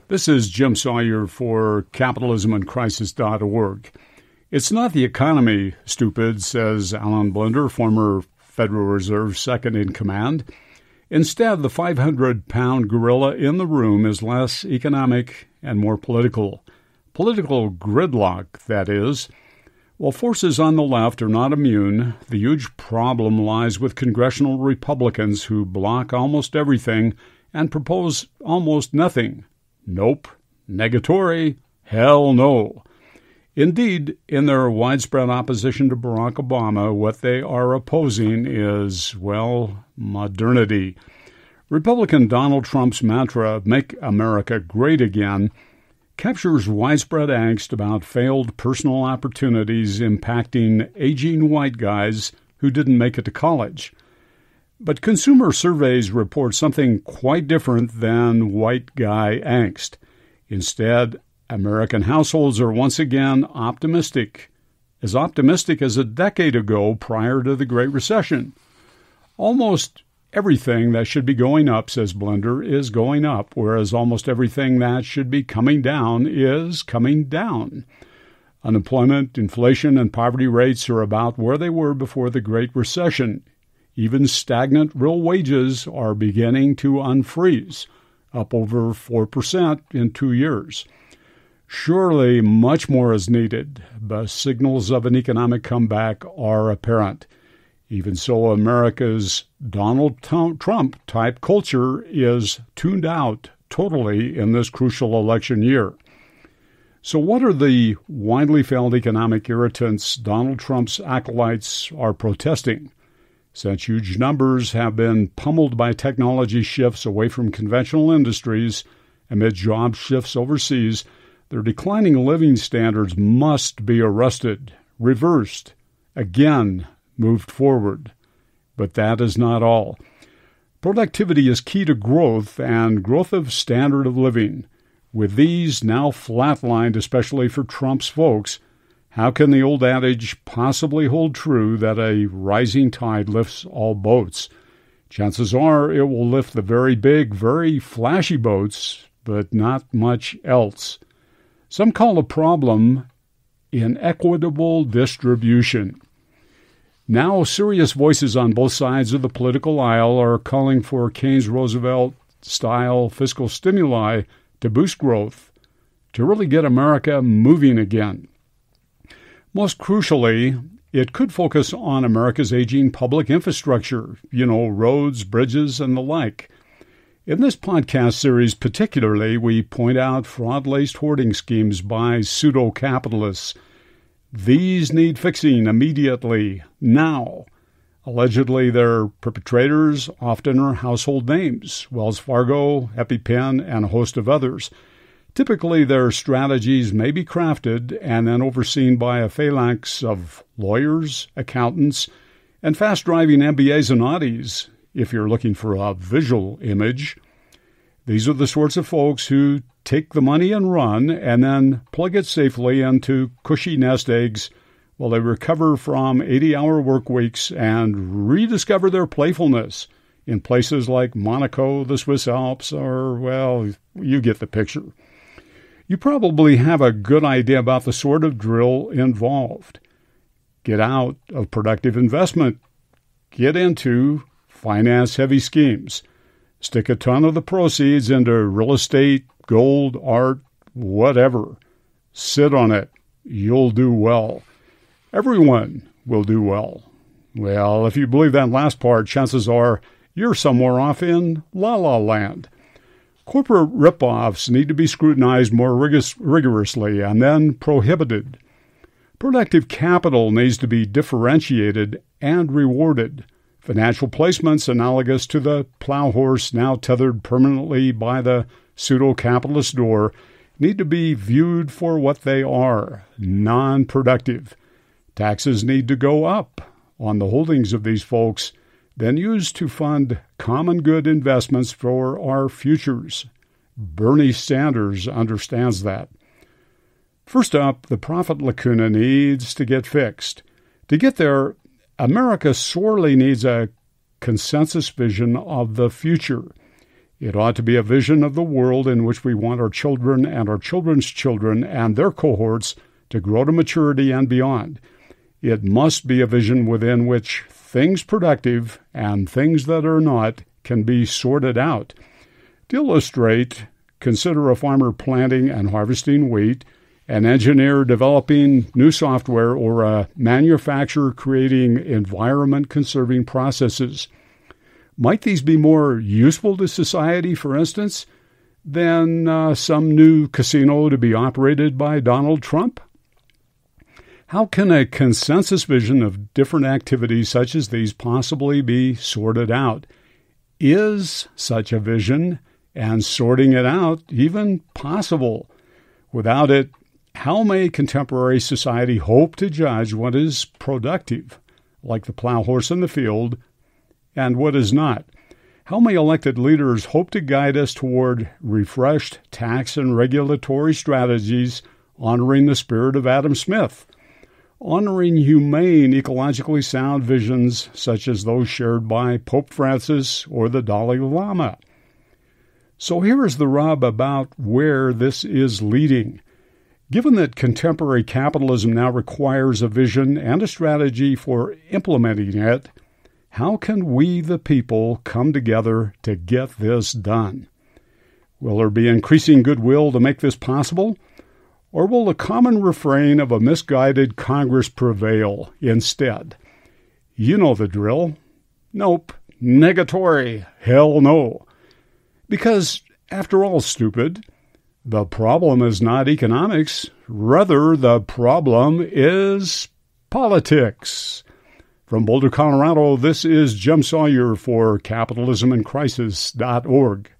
This is Jim Sawyer for capitalismandcrisis.org. It's not the economy, stupid, says Alan Blender, former Federal Reserve second in command. Instead, the 500-pound gorilla in the room is less economic and more political. Political gridlock, that is. While forces on the left are not immune, the huge problem lies with congressional Republicans who block almost everything and propose almost nothing. Nope. Negatory. Hell no. Indeed, in their widespread opposition to Barak Obama, what they are opposing is, well, modernity. Republican Donald Trump's mantra, "Make America Great Again," captures widespread angst about failed personal opportunities impacting aging white guys who didn't make it to college. But consumer surveys report something quite different than white guy angst. Instead, American households are once again optimistic as a decade ago prior to the Great Recession. Almost everything that should be going up, says Blender, is going up, whereas almost everything that should be coming down is coming down. Unemployment, inflation, and poverty rates are about where they were before the Great Recession. Even stagnant real wages are beginning to unfreeze, up over 4% in 2 years. Surely much more is needed, but signals of an economic comeback are apparent. Even so, America's Donald Trump-type culture is tuned out totally in this crucial election year. So what are the widely felt economic irritants Donald Trump's acolytes are protesting? Since huge numbers have been pummeled by technology shifts away from conventional industries amid job shifts overseas, their declining living standards must be arrested, reversed, again moved forward. But that is not all. Productivity is key to growth and growth of standard of living. With these now flatlined, especially for Trump's folks, how can the old adage possibly hold true that a rising tide lifts all boats? Chances are it will lift the very big, very flashy boats, but not much else. Some call the problem inequitable distribution. Now, serious voices on both sides of the political aisle are calling for Keynes-Roosevelt-style fiscal stimuli to boost growth, to really get America moving again. Most crucially, it could focus on America's aging public infrastructure, roads, bridges, and the like. In this podcast series particularly, we point out fraud-laced hoarding schemes by pseudo-capitalists. These need fixing immediately, now. Allegedly, their perpetrators often are household names, Wells Fargo, EpiPen, and a host of others. Typically, their strategies may be crafted and then overseen by a phalanx of lawyers, accountants, and fast-driving MBAs and Audis, if you're looking for a visual image. These are the sorts of folks who take the money and run, and then plug it safely into cushy nest eggs while they recover from 80-hour work weeks and rediscover their playfulness in places like Monaco, the Swiss Alps, or, well, you get the picture. You probably have a good idea about the sort of drill involved. Get out of productive investment. Get into finance-heavy schemes. Stick a ton of the proceeds into real estate, gold, art, whatever. Sit on it. You'll do well. Everyone will do well. Well, if you believe that last part, chances are you're somewhere off in la-la land. Corporate rip-offs need to be scrutinized more rigorously and then prohibited. Productive capital needs to be differentiated and rewarded. Financial placements analogous to the plow horse now tethered permanently by the pseudo-capitalist door need to be viewed for what they are, non-productive. Taxes need to go up on the holdings of these folks, then used to fund common good investments for our futures. Bernie Sanders understands that. First up, the profit lacuna needs to get fixed. To get there, America sorely needs a consensus vision of the future. It ought to be a vision of the world in which we want our children and our children's children and their cohorts to grow to maturity and beyond. It must be a vision within which things productive and things that are not can be sorted out. To illustrate, consider a farmer planting and harvesting wheat, an engineer developing new software, or a manufacturer creating environment-conserving processes. Might these be more useful to society, for instance, than some new casino to be operated by Donald Trump? How can a consensus vision of different activities such as these possibly be sorted out? Is such a vision and sorting it out even possible? Without it, how may contemporary society hope to judge what is productive, like the plow horse in the field, and what is not? How may elected leaders hope to guide us toward refreshed tax and regulatory strategies honoring the spirit of Adam Smith, honoring humane, ecologically sound visions such as those shared by Pope Francis or the Dalai Lama? So here is the rub about where this is leading. Given that contemporary capitalism now requires a vision and a strategy for implementing it, how can we, the people, come together to get this done? Will there be increasing goodwill to make this possible? Or will the common refrain of a misguided Congress prevail instead? You know the drill. Nope. Negatory. Hell no. Because, after all, stupid, the problem is not economics. Rather, the problem is politics. From Boulder, Colorado, this is Jim Sawyer for capitalismandcrisis.org.